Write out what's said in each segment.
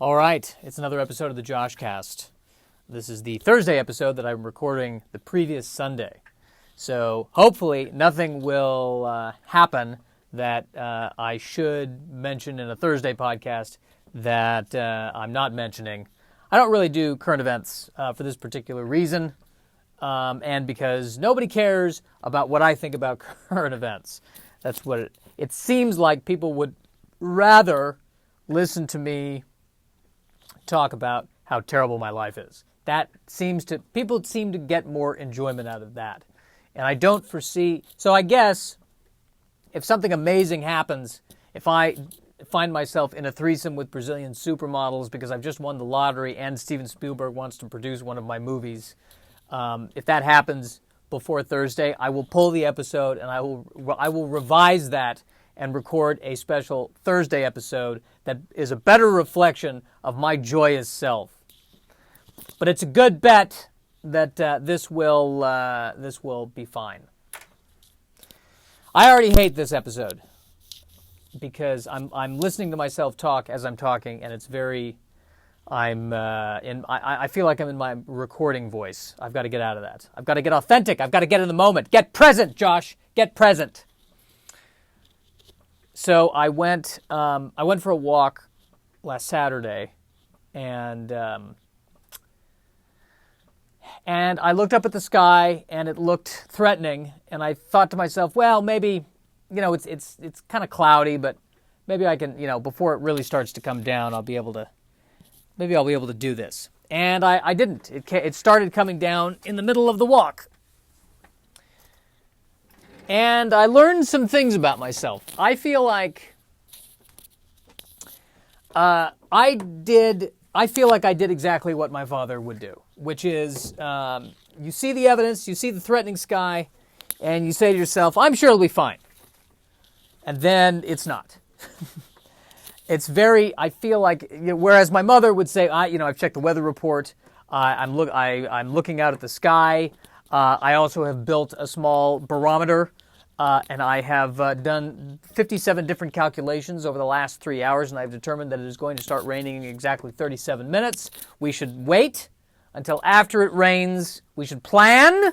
All right, it's another episode of the Josh Cast. This is the Thursday episode that I'm recording the previous Sunday. So hopefully nothing will happen that I should mention in a Thursday podcast that I'm not mentioning. I don't really do current events for this particular reason, and because nobody cares about what I think about current events. That's what it seems like. People would rather listen to me talk about how terrible my life is. People seem to get more enjoyment out of that. And I don't foresee, so I guess if something amazing happens, if I find myself in a threesome with Brazilian supermodels because I've just won the lottery and Steven Spielberg wants to produce one of my movies, if that happens before Thursday, I will pull the episode and I will revise that and record a special Thursday episode that is a better reflection of my joyous self. But it's a good bet that this will be fine. I already hate this episode because I'm listening to myself talk as I'm talking, and it's very I feel like I'm in my recording voice. I've got to get out of that. I've got to get authentic. I've got to get in the moment. Get present, Josh. Get present. So I went for a walk last Saturday, and I looked up at the sky, and it looked threatening, and I thought to myself, well, maybe, it's kind of cloudy, but maybe I can, before it really starts to come down, I'll be able to do this. And I didn't. It started coming down in the middle of the walk. And I learned some things about myself. I feel like I did exactly what my father would do, which is you see the evidence, you see the threatening sky, and you say to yourself, I'm sure it'll be fine. And then it's not. I feel like, whereas my mother would say, I've checked the weather report, I'm looking out at the sky, I also have built a small barometer, and I have done 57 different calculations over the last 3 hours, and I've determined that it is going to start raining in exactly 37 minutes. We should wait until after it rains. We should plan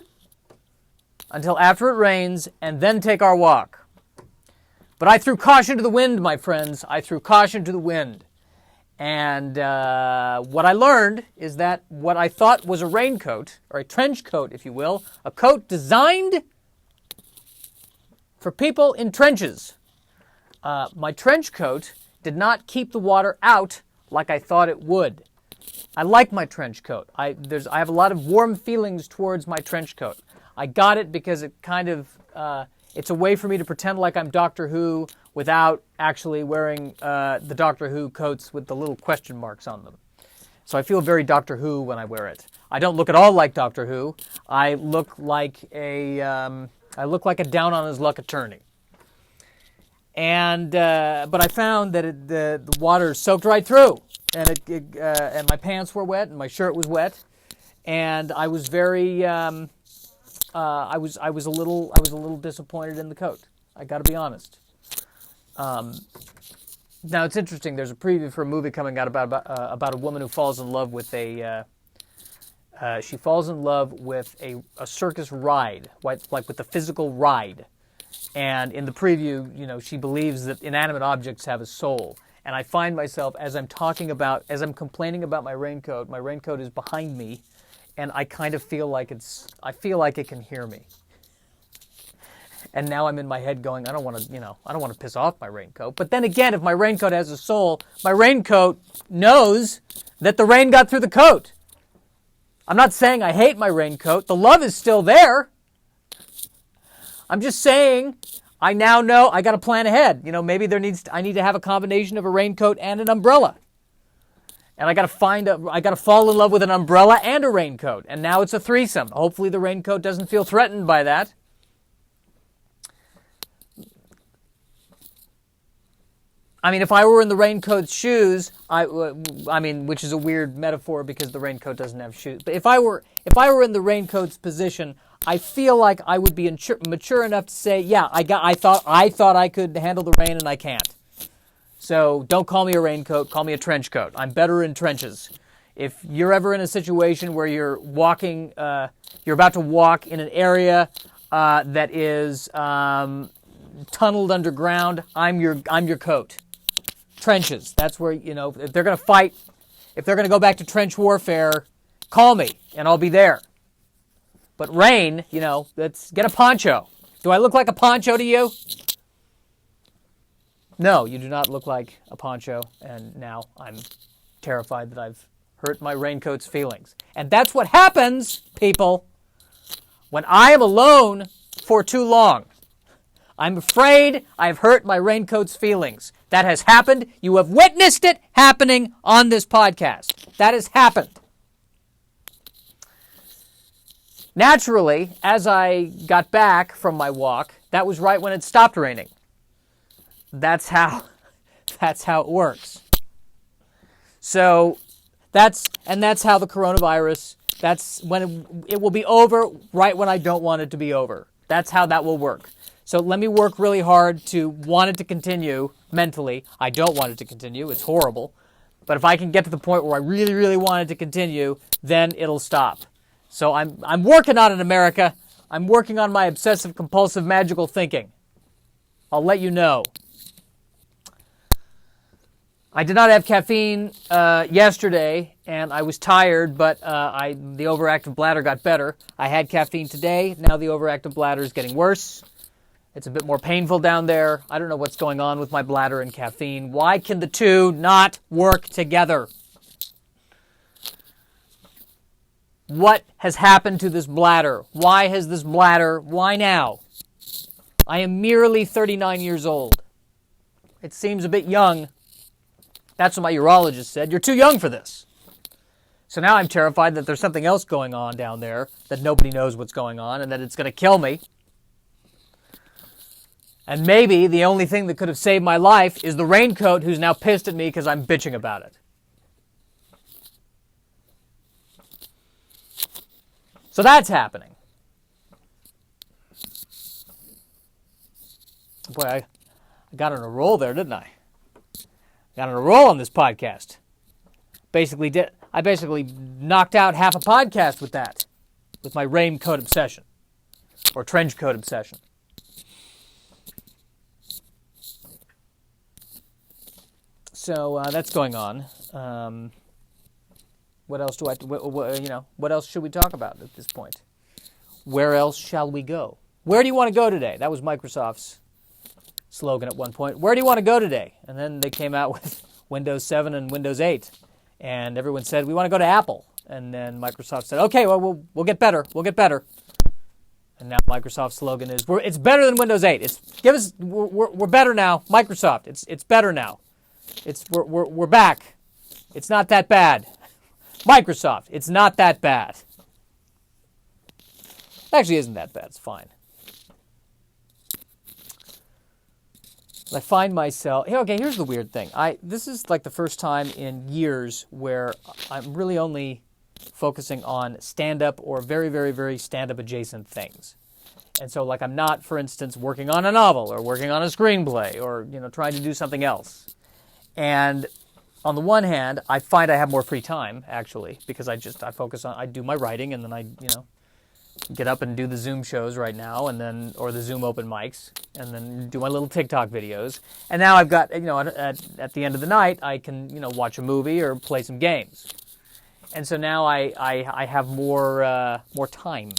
until after it rains and then take our walk. But I threw caution to the wind, my friends. I threw caution to the wind. And what I learned is that what I thought was a raincoat, or a trench coat, if you will, a coat designed for people in trenches. My trench coat did not keep the water out like I thought it would. I like my trench coat. I have a lot of warm feelings towards my trench coat. I got it because it kind of, it's a way for me to pretend like I'm Doctor Who without actually wearing the Doctor Who coats with the little question marks on them. So I feel very Doctor Who when I wear it. I don't look at all like Doctor Who. I look like a down on his luck attorney. And but I found that the water soaked right through, and and my pants were wet, and my shirt was wet, and I was very I was a little disappointed in the coat. I got to be honest. Now it's interesting. There's a preview for a movie coming out about a woman who falls in love with a circus ride, like with a physical ride. And in the preview, she believes that inanimate objects have a soul. And I find myself, as I'm complaining about my raincoat is behind me, and I kind of feel like it can hear me. And now I'm in my head going, I don't want to piss off my raincoat. But then again, if my raincoat has a soul, my raincoat knows that the rain got through the coat. I'm not saying I hate my raincoat. The love is still there. I'm just saying I now know I got to plan ahead. Maybe I need to have a combination of a raincoat and an umbrella. And I got to fall in love with an umbrella and a raincoat. And now it's a threesome. Hopefully the raincoat doesn't feel threatened by that. I mean, if I were in the raincoat's shoes, which is a weird metaphor because the raincoat doesn't have shoes. But if I were in the raincoat's position, I feel like I would be mature enough to say, yeah, I thought I could handle the rain and I can't. So don't call me a raincoat, call me a trench coat. I'm better in trenches. If you're ever in a situation where you're walking, you're about to walk in an area that is tunneled underground, I'm your coat. Trenches. That's where, if they're going to fight, if they're going to go back to trench warfare, call me and I'll be there. But rain, let's get a poncho. Do I look like a poncho to you? No, you do not look like a poncho, and now I'm terrified that I've hurt my raincoat's feelings. And that's what happens, people, when I am alone for too long. I'm afraid I've hurt my raincoat's feelings. That has happened. You have witnessed it happening on this podcast. That has happened. Naturally, as I got back from my walk, that was right when it stopped raining. That's how it works. So that's how the coronavirus, that's when it will be over right when I don't want it to be over. That's how that will work. So let me work really hard to want it to continue mentally. I don't want it to continue. It's horrible. But if I can get to the point where I really, really want it to continue, then it'll stop. So I'm working on it, America. I'm working on my obsessive compulsive magical thinking. I'll let you know. I did not have caffeine yesterday, and I was tired, but the overactive bladder got better. I had caffeine today. Now the overactive bladder is getting worse. It's a bit more painful down there. I don't know what's going on with my bladder and caffeine. Why can the two not work together? What has happened to this bladder? Why now? I am merely 39 years old. It seems a bit young. That's what my urologist said. You're too young for this. So now I'm terrified that there's something else going on down there, that nobody knows what's going on, and that it's going to kill me. And maybe the only thing that could have saved my life is the raincoat who's now pissed at me because I'm bitching about it. So that's happening. Boy, I got on a roll there, didn't I? Got on a roll on this podcast. I basically knocked out half a podcast with that, with my raincoat obsession, or trench coat obsession. So that's going on. What else what else should we talk about at this point? Where else shall we go? Where do you want to go today? That was Microsoft's slogan at one point. Where do you want to go today? And then they came out with Windows 7 and Windows 8. And everyone said, we want to go to Apple. And then Microsoft said, okay, well, we'll get better. We'll get better. And now Microsoft's slogan is, it's better than Windows 8. We're better now. Microsoft, it's better now. We're back. It's not that bad. Microsoft, it's not that bad. It actually isn't that bad. It's fine. I find myself... Okay, here's the weird thing. This is like the first time in years where I'm really only focusing on stand-up or very, very, very stand-up adjacent things. And so, like, I'm not, for instance, working on a novel or working on a screenplay or, trying to do something else. And on the one hand, I find I have more free time, actually, because I do my writing, and then I get up and do the Zoom shows right now, or the Zoom open mics, and then do my little TikTok videos. And now I've got, at the end of the night, I can, watch a movie or play some games. And so now I have more time.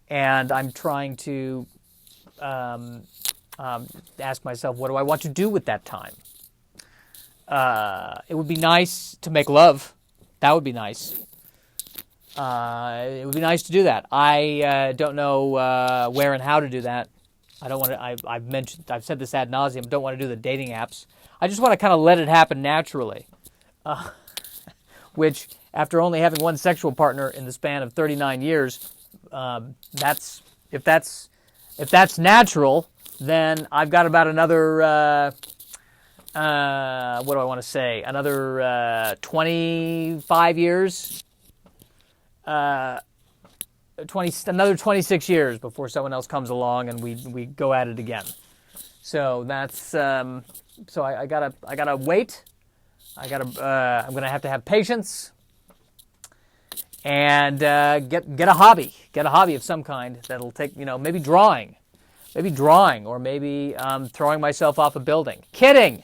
And I'm trying to ask myself, what do I want to do with that time? It would be nice to make love. That would be nice. It would be nice to do that. I don't know where and how to do that. I don't want to. I've said this ad nauseum. Don't want to do the dating apps. I just want to kind of let it happen naturally. Which, after only having one sexual partner in the span of 39 years, if that's natural, then I've got about another. What do I want to say? Another 25 years. Another 26 years before someone else comes along and we go at it again. So that's So I gotta wait. I'm gonna have to have patience and get a hobby of some kind that'll take, maybe drawing, or maybe throwing myself off a building. Kidding,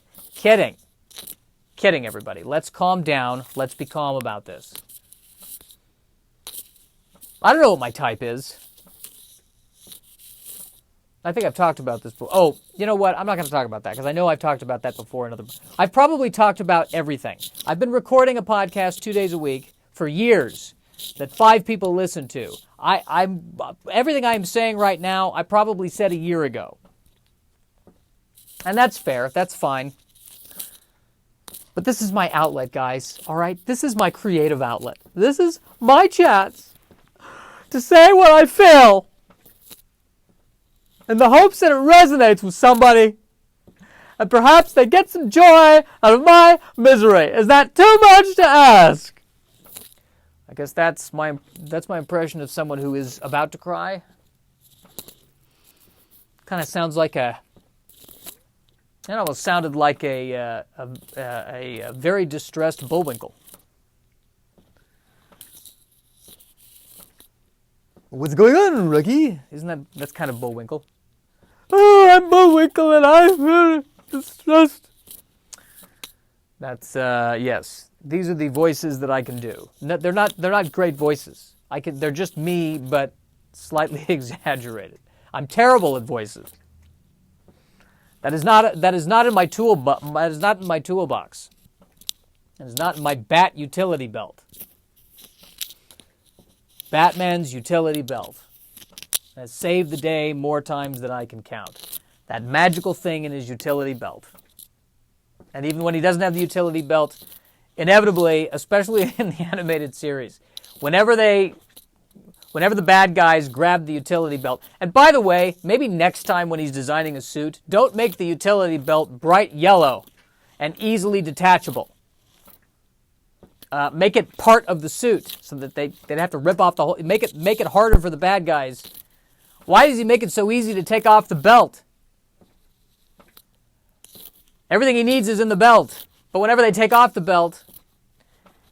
everybody. Let's calm down. Let's be calm about this. I don't know what my type is. I think I've talked about this before. Oh, you know what? I'm not going to talk about that because I know I've talked about that before. I've probably talked about everything. I've been recording a podcast 2 days a week for years that 5 people listen to. Everything I'm saying right now, I probably said a year ago. And that's fair. That's fine. But this is my outlet, guys. All right? This is my creative outlet. This is my chance to say what I feel in the hopes that it resonates with somebody and perhaps they get some joy out of my misery. Is that too much to ask? I guess that's my impression of someone who is about to cry. Kind of sounds like it almost sounded like a very distressed Bullwinkle. What's going on, Rookie? That's kind of Bullwinkle. Oh, I'm Bullwinkle and I'm very distressed. That's yes. These are the voices that I can do. No, they're not great voices. They're just me, but slightly exaggerated. I'm terrible at voices. That is not in my toolbox. That is not in my toolbox. That is not in my bat utility belt. Batman's utility belt has saved the day more times than I can count. That magical thing in his utility belt. And even when he doesn't have the utility belt, inevitably, especially in the animated series, whenever the bad guys grab the utility belt, and by the way, maybe next time when he's designing a suit, don't make the utility belt bright yellow and easily detachable. Make it part of the suit so that they'd have to rip off the whole. Make it harder for the bad guys. Why does he make it so easy to take off the belt? Everything he needs is in the belt, but whenever they take off the belt,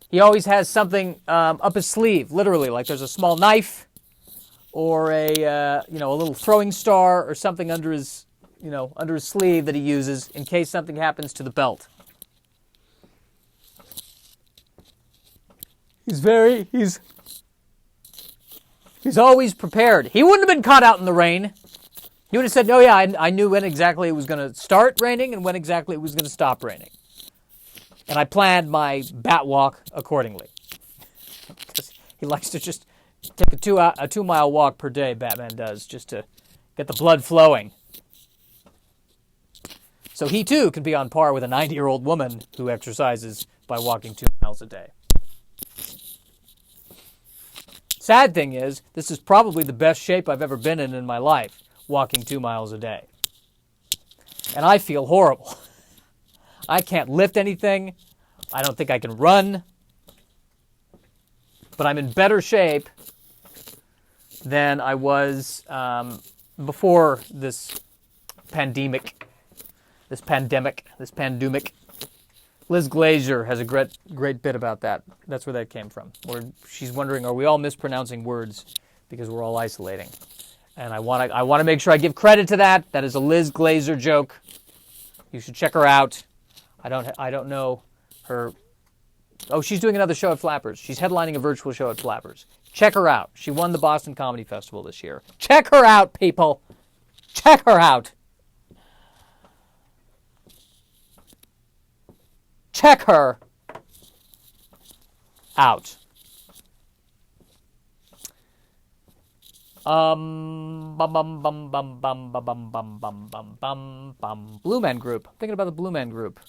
he always has something up his sleeve, literally, like there's a small knife or a little throwing star or something under his sleeve that he uses in case something happens to the belt. He's always prepared. He wouldn't have been caught out in the rain. He would have said, "Oh yeah, I knew when exactly it was going to start raining and when exactly it was going to stop raining, and I planned my bat walk accordingly." Because he likes to just take a 2-mile walk per day. Batman does, just to get the blood flowing. So he too can be on par with a 90-year-old woman who exercises by walking 2 miles a day. Sad thing is, this is probably the best shape I've ever been in my life, walking 2 miles a day. And I feel horrible. I can't lift anything. I don't think I can run. But I'm in better shape than I was before this pandemic. Liz Glazer has a great bit about that. That's where that came from. Where she's wondering, are we all mispronouncing words because we're all isolating? And I want to make sure I give credit to that. That is a Liz Glazer joke. You should check her out. I don't know her. Oh, she's doing another show at Flappers. She's headlining a virtual show at Flappers. Check her out. She won the Boston Comedy Festival this year. Check her out, people. Check her out. Check her out. Blue Man Group. I'm thinking about the Blue Man Group.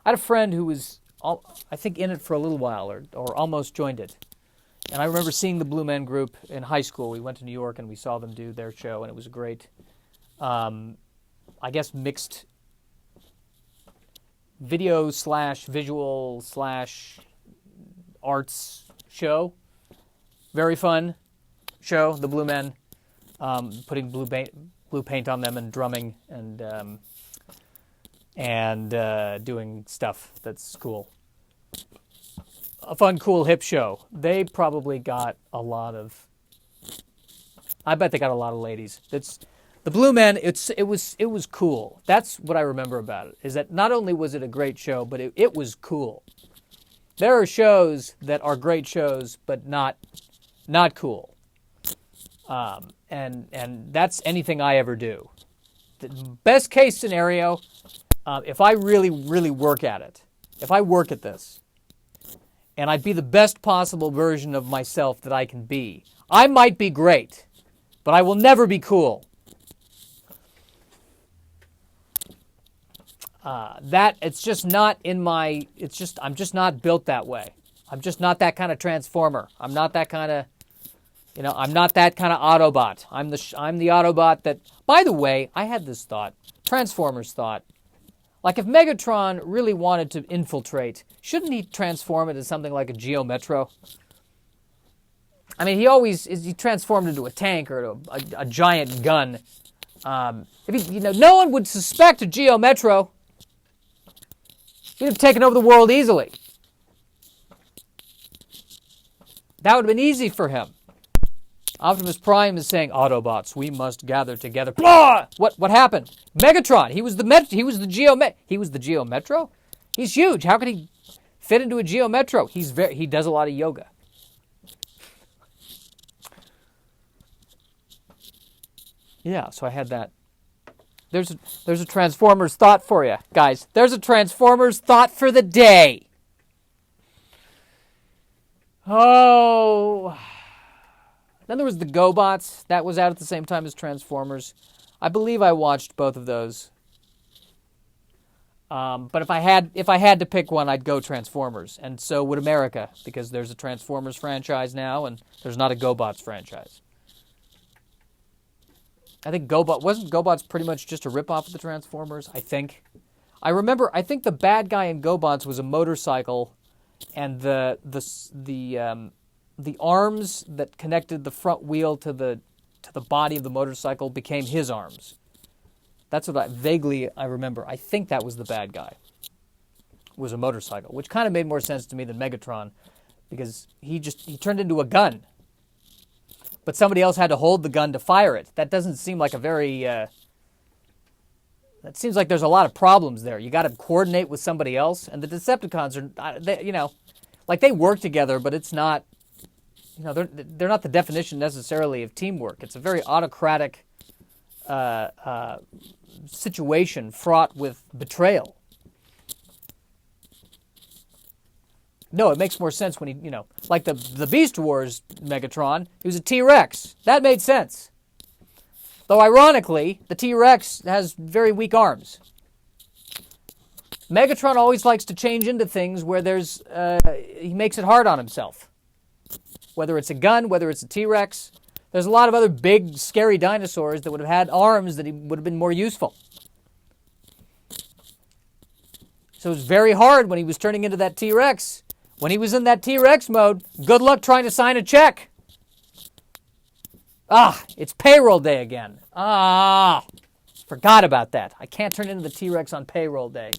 I had a friend who was, I think, in it for a little while or almost joined it. And I remember seeing the Blue Man Group in high school. We went to New York and we saw them do their show, and it was a great, I guess, mixed video / visual / arts show. Very fun show, the Blue Men, putting blue paint on them and drumming and doing stuff that's cool. A fun, cool, hip show. They probably got a lot of... I bet they got a lot of ladies. The Blue Men, it was cool. That's what I remember about it, is that not only was it a great show, but it was cool. There are shows that are great shows, but not cool. And that's anything I ever do. The best case scenario, if I really, really work at it, if I work at this, and I'd be the best possible version of myself that I can be, I might be great, but I will never be cool. It's just not in my, I'm just not built that way. I'm just not that kind of transformer. I'm not that kind of, I'm not that kind of Autobot. I'm the Autobot that, by the way, I had this thought, Transformers thought, like if Megatron really wanted to infiltrate, shouldn't he transform into something like a Geo Metro? I mean, he transformed into a tank or a giant gun. No one would suspect a Geo Metro. He'd have taken over the world easily. That would have been easy for him. Optimus Prime is saying, Autobots, we must gather together. Blah! What happened? Megatron, he was the Geo Metro? He's huge. How could he fit into a Geo Metro? He does a lot of yoga. Yeah, so I had that. There's a Transformers thought for you, guys. There's a Transformers thought for the day. Oh. Then there was the GoBots. That was out at the same time as Transformers. I believe I watched both of those. But if I had to pick one, I'd go Transformers, and so would America, because there's a Transformers franchise now, and there's not a GoBots franchise. I think wasn't GoBots pretty much just a ripoff of the Transformers, I think. I think the bad guy in GoBots was a motorcycle, and the arms that connected the front wheel to the body of the motorcycle became his arms. That's what I remember. I think that was the bad guy. Was a motorcycle, which kind of made more sense to me than Megatron, because he turned into a gun. But somebody else had to hold the gun to fire it. That doesn't seem like a very... that seems like there's a lot of problems there. You got to coordinate with somebody else. And the Decepticons are, they work together, but it's not... they're not the definition necessarily of teamwork. It's a very autocratic situation fraught with betrayal. No, it makes more sense when he, like the Beast Wars Megatron, he was a T-Rex. That made sense. Though ironically, the T-Rex has very weak arms. Megatron always likes to change into things where he makes it hard on himself. Whether it's a gun, whether it's a T-Rex, there's a lot of other big, scary dinosaurs that would have had arms that would have been more useful. So it was very hard when he was turning into that T-Rex. When he was in that T-Rex mode, good luck trying to sign a check. It's payroll day again. Forgot about that. I can't turn into the T-Rex on payroll day.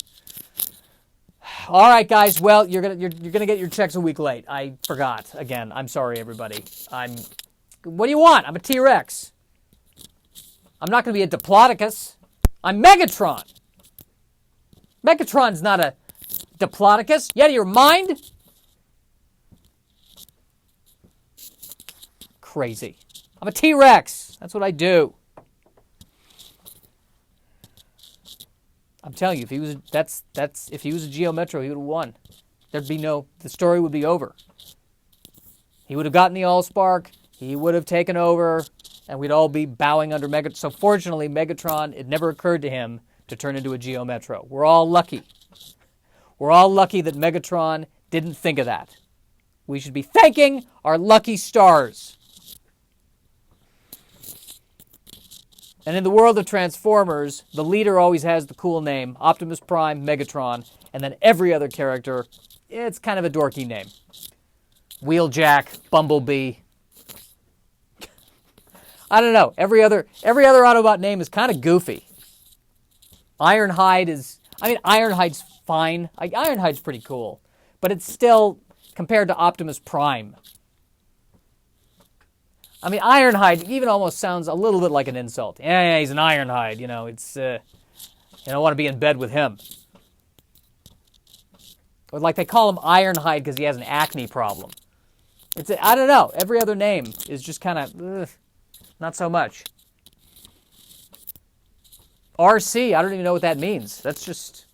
All right, guys. Well, you're gonna get your checks a week late. I forgot again. I'm sorry, everybody. What do you want? I'm a T-Rex. I'm not gonna be a Diplodocus. I'm Megatron. Megatron's not a Diplodocus. You out of your mind? Crazy. I'm a T-Rex. That's what I do. I'm telling you, if he was a Geo Metro, he would have won. The story would be over. He would have gotten the Allspark, he would have taken over, and we'd all be bowing under Megatron. So fortunately, Megatron, it never occurred to him to turn into a Geo Metro. We're all lucky. We're all lucky that Megatron didn't think of that. We should be thanking our lucky stars. And in the world of Transformers, the leader always has the cool name, Optimus Prime, Megatron, and then every other character, it's kind of a dorky name. Wheeljack, Bumblebee. I don't know. Every other Autobot name is kind of goofy. Ironhide I mean, Ironhide's fine. Ironhide's pretty cool. But it's still, compared to Optimus Prime. I mean, Ironhide even almost sounds a little bit like an insult. Yeah, he's an Ironhide. You know, it's, you don't want to be in bed with him. Or like they call him Ironhide because he has an acne problem. I don't know. Every other name is just kind of, not so much. RC, I don't even know what that means. That's just,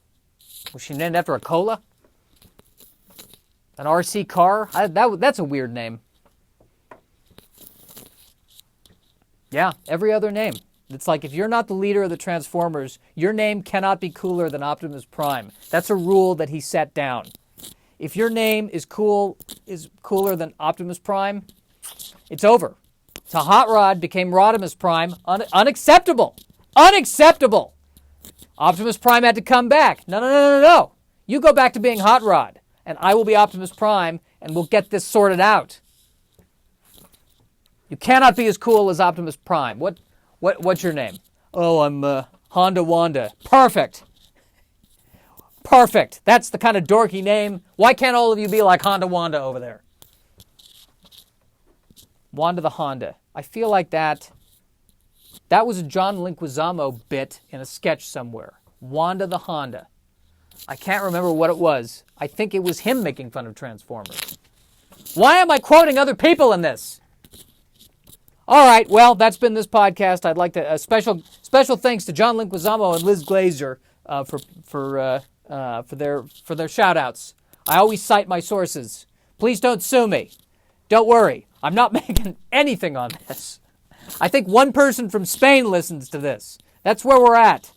was she named after a cola? An RC car? That's a weird name. Yeah, every other name. It's like if you're not the leader of the Transformers, your name cannot be cooler than Optimus Prime. That's a rule that he set down. If your name is cooler than Optimus Prime, it's over. So Hot Rod became Rodimus Prime. Unacceptable. Unacceptable. Optimus Prime had to come back. No. You go back to being Hot Rod, and I will be Optimus Prime, and we'll get this sorted out. You cannot be as cool as Optimus Prime. What's your name? Oh, I'm Honda Wanda. Perfect. Perfect. That's the kind of dorky name. Why can't all of you be like Honda Wanda over there? Wanda the Honda. I feel like that was a John Leguizamo bit in a sketch somewhere. Wanda the Honda. I can't remember what it was. I think it was him making fun of Transformers. Why am I quoting other people in this? All right, well, that's been this podcast. I'd like to special thanks to John Leguizamo and Liz Glazer for their shout-outs. I always cite my sources. Please don't sue me. Don't worry. I'm not making anything on this. I think one person from Spain listens to this. That's where we're at.